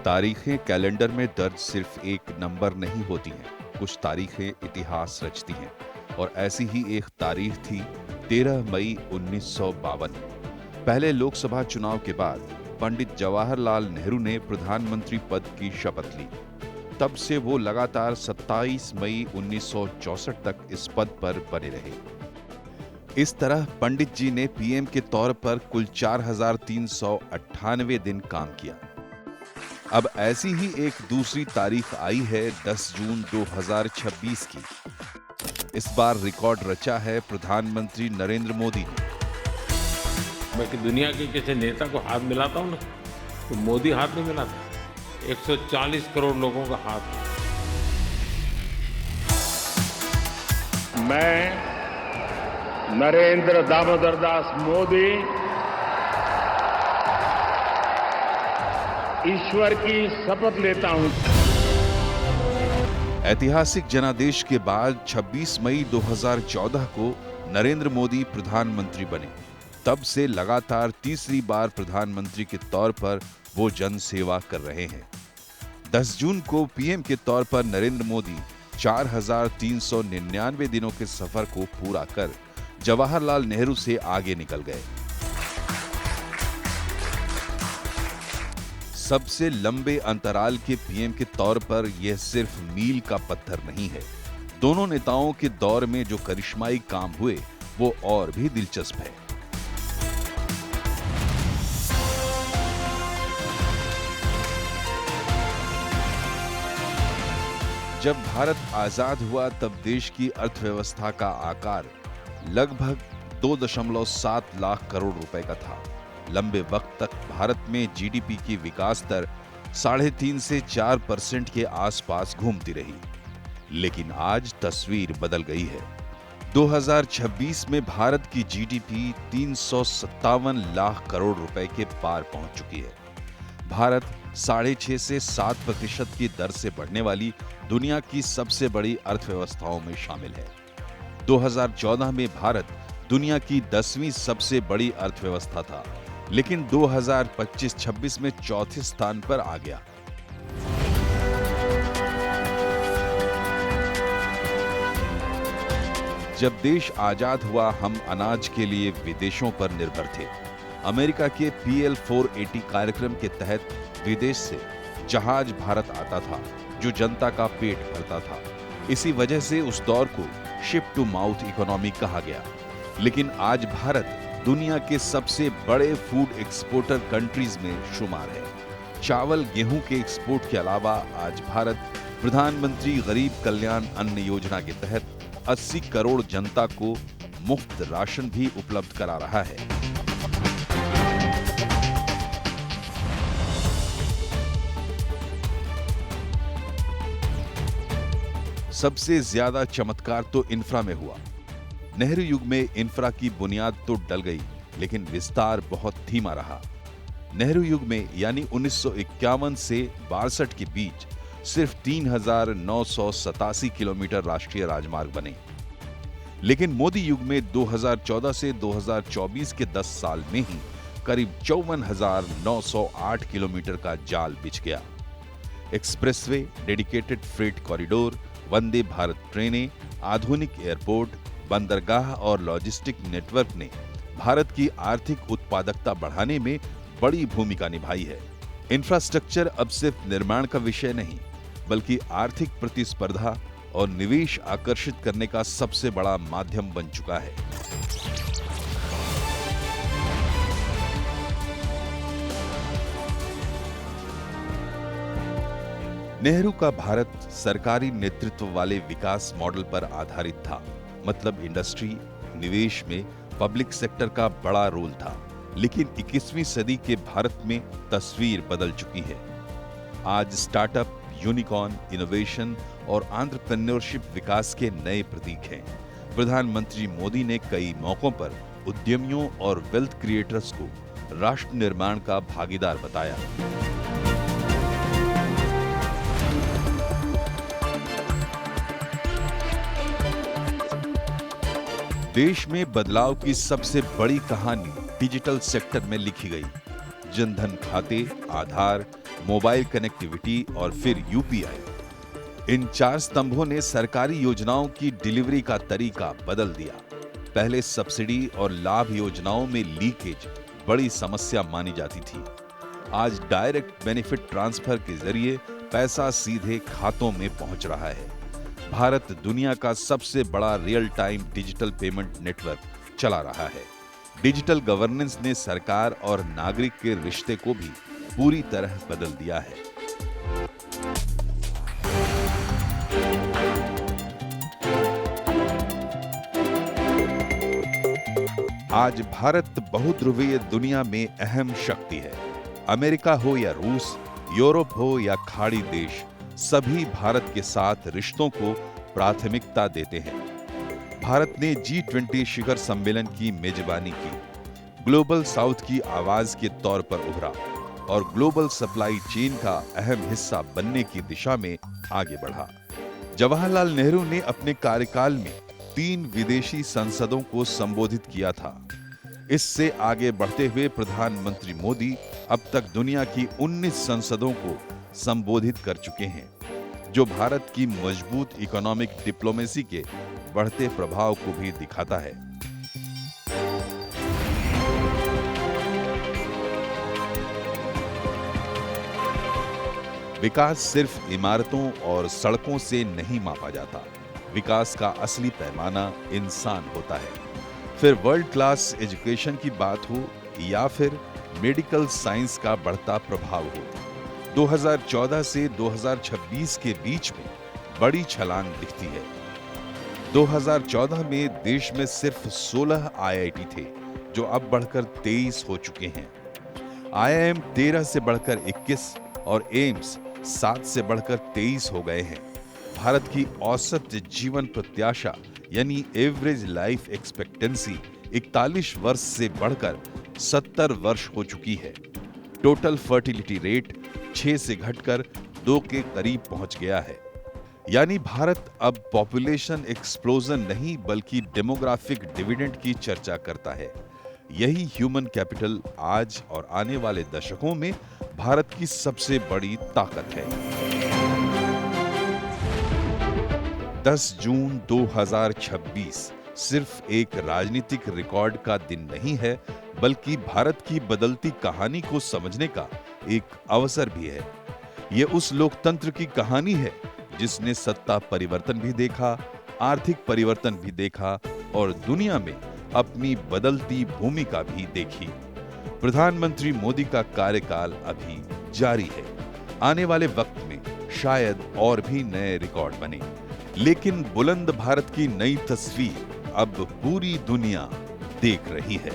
तारीखें कैलेंडर में दर्ज सिर्फ एक नंबर नहीं होती हैं, कुछ तारीखें इतिहास रचती हैं और ऐसी ही एक तारीख थी 13 मई 1952। पहले लोकसभा चुनाव के बाद पंडित जवाहरलाल नेहरू ने प्रधानमंत्री पद की शपथ ली। तब से वो लगातार 27 मई 1964 तक इस पद पर बने रहे। इस तरह पंडित जी ने पीएम के तौर पर कुल 4398 दिन काम किया। अब ऐसी ही एक दूसरी तारीख आई है 10 जून 2026 की। इस बार रिकॉर्ड रचा है प्रधानमंत्री नरेंद्र मोदी ने। मैं दुनिया के किसी नेता को हाथ मिलाता हूं ना, तो मोदी हाथ नहीं मिलाता। 140 करोड़ लोगों का हाथ। मैं नरेंद्र दामोदर दास मोदी ईश्वर की शपथ लेता हूं। ऐतिहासिक जनादेश के बाद 26 मई 2014 को नरेंद्र मोदी प्रधानमंत्री बने। तब से लगातार तीसरी बार प्रधानमंत्री के तौर पर वो जन सेवा कर रहे हैं। 10 जून को पीएम के तौर पर नरेंद्र मोदी 4399 दिनों के सफर को पूरा कर जवाहरलाल नेहरू से आगे निकल गए। सबसे लंबे अंतराल के पीएम के तौर पर यह सिर्फ मील का पत्थर नहीं है। दोनों नेताओं के दौर में जो करिश्माई काम हुए वो और भी दिलचस्प है। जब भारत आजाद हुआ तब देश की अर्थव्यवस्था का आकार लगभग 2.7 लाख करोड़ रुपए का था। लंबे वक्त तक भारत में जीडीपी की विकास दर 3.5 से 4% के आसपास घूमती रही। लेकिन आज तस्वीर बदल गई है। 2026 में भारत की जीडीपी 357 लाख करोड़ रुपए के पार पहुंच चुकी है। भारत 6.5 से 7% की दर से बढ़ने वाली दुनिया की सबसे बड़ी अर्थव्यवस्थाओं में शामिल है। 2014 में भारत दुनिया की 10वीं सबसे बड़ी अर्थव्यवस्था था, लेकिन 2025-26 में चौथे स्थान पर आ गया। जब देश आजाद हुआ हम अनाज के लिए विदेशों पर निर्भर थे। अमेरिका के PL 480 कार्यक्रम के तहत विदेश से जहाज भारत आता था जो जनता का पेट भरता था। इसी वजह से उस दौर को शिप टू माउथ इकोनॉमी कहा गया। लेकिन आज भारत दुनिया के सबसे बड़े फूड एक्सपोर्टर कंट्रीज में शुमार है। चावल गेहूं के एक्सपोर्ट के अलावा आज भारत प्रधानमंत्री गरीब कल्याण अन्न योजना के तहत 80 करोड़ जनता को मुफ्त राशन भी उपलब्ध करा रहा है। सबसे ज्यादा चमत्कार तो इंफ्रा में हुआ। नेहरू युग में इंफ्रा की बुनियाद तो डल गई, लेकिन विस्तार बहुत धीमा रहा। नेहरू युग में यानी 1951 से 62 के बीच सिर्फ 3,987 किलोमीटर राष्ट्रीय राजमार्ग बने। लेकिन मोदी युग में 2014 से 2024 के 10 साल में ही करीब 54,908 किलोमीटर का जाल बिछ गया। Expressway, dedicated freight corridor, Vande Bharat ट्रेनें, आधुनिक एयरपोर्ट, बंदरगाह और लॉजिस्टिक नेटवर्क ने भारत की आर्थिक उत्पादकता बढ़ाने में बड़ी भूमिका निभाई है। इंफ्रास्ट्रक्चर अब सिर्फ निर्माण का विषय नहीं, बल्कि आर्थिक प्रतिस्पर्धा और निवेश आकर्षित करने का सबसे बड़ा माध्यम बन चुका है। नेहरू का भारत सरकारी नेतृत्व वाले विकास मॉडल पर आधारित था। मतलब इंडस्ट्री, निवेश में पब्लिक सेक्टर का बड़ा रोल था। लेकिन 21वीं सदी के भारत में तस्वीर बदल चुकी है। आज स्टार्टअप, यूनिकॉर्न, इनोवेशन और एंटरप्रेन्योरशिप विकास के नए प्रतीक हैं। प्रधानमंत्री मोदी ने कई मौकों पर उद्यमियों और वेल्थ क्रिएटर्स को राष्ट्र निर्माण का भागीदार बताया। देश में बदलाव की सबसे बड़ी कहानी डिजिटल सेक्टर में लिखी गई। जनधन खाते, आधार, मोबाइल कनेक्टिविटी और फिर यूपीआई। इन 4 स्तंभों ने सरकारी योजनाओं की डिलीवरी का तरीका बदल दिया। पहले सब्सिडी और लाभ योजनाओं में लीकेज बड़ी समस्या मानी जाती थी। आज डायरेक्ट बेनिफिट ट्रांसफर के जरिए पैसा सीधे खातों में पहुंच रहा है। भारत दुनिया का सबसे बड़ा real time digital payment network चला रहा है। डिजिटल गवर्नेंस ने सरकार और नागरिक के रिश्ते को भी पूरी तरह बदल दिया है। आज भारत बहुध्रुवीय दुनिया में अहम शक्ति है। अमेरिका हो या रूस, यूरोप हो या खाड़ी देश, सभी भारत के साथ रिश्तों को प्राथमिकता देते हैं। भारत ने G20 शिखर सम्मेलन की मेजबानी की, ग्लोबल साउथ की आवाज के तौर पर उभरा और ग्लोबल सप्लाई चेन का अहम हिस्सा बनने की दिशा में आगे बढ़ा। जवाहरलाल नेहरू ने अपने कार्यकाल में 3 विदेशी संसदों को संबोधित किया था। इससे आगे बढ़ते हुए प्रधानमंत्री मोदी अब तक दुनिया की 19 संसदों को संबोधित कर चुके हैं, जो भारत की मजबूत इकोनॉमिक डिप्लोमेसी के बढ़ते प्रभाव को भी दिखाता है। विकास सिर्फ इमारतों और सड़कों से नहीं मापा जाता। विकास का असली पैमाना इंसान होता है। फिर वर्ल्ड क्लास एजुकेशन की बात हो या फिर मेडिकल साइंस का बढ़ता प्रभाव हो। 2014 से 2026 के बीच में बड़ी छलांग दिखती है। 2014 में देश में सिर्फ 16 IIT थे, जो अब बढ़कर 23 हो चुके हैं। IIM 13 से बढ़कर 21 और एम्स 7 से बढ़कर 23 हो गए हैं। भारत की औसत जीवन प्रत्याशा यानी एवरेज लाइफ एक्सपेक्टेंसी 41 वर्ष से बढ़कर 70 वर्ष हो चुकी है। टोटल फर्टिलिटी रेट 6 से घटकर 2 के करीब पहुंच गया है। यानी भारत अब पॉपुलेशन एक्सप्लोजन नहीं बल्कि डेमोग्राफिक डिविडेंड की चर्चा करता है। यही ह्यूमन कैपिटल आज और आने वाले दशकों में भारत की सबसे बड़ी ताकत है। 10 जून 2026 सिर्फ एक राजनीतिक रिकॉर्ड का दिन नहीं है, बल्कि भारत की बदलती कहानी को समझने का एक अवसर भी है। ये उस लोकतंत्र की कहानी है जिसने सत्ता परिवर्तन भी देखा, आर्थिक परिवर्तन भी देखा और दुनिया में अपनी बदलती भूमिका भी देखी। प्रधानमंत्री मोदी का कार्यकाल अभी जारी है। आने वाले वक्त में शायद और भी नए रिकॉर्ड बने, लेकिन बुलंद भारत की नई तस्वीर अब पूरी दुनिया देख रही है।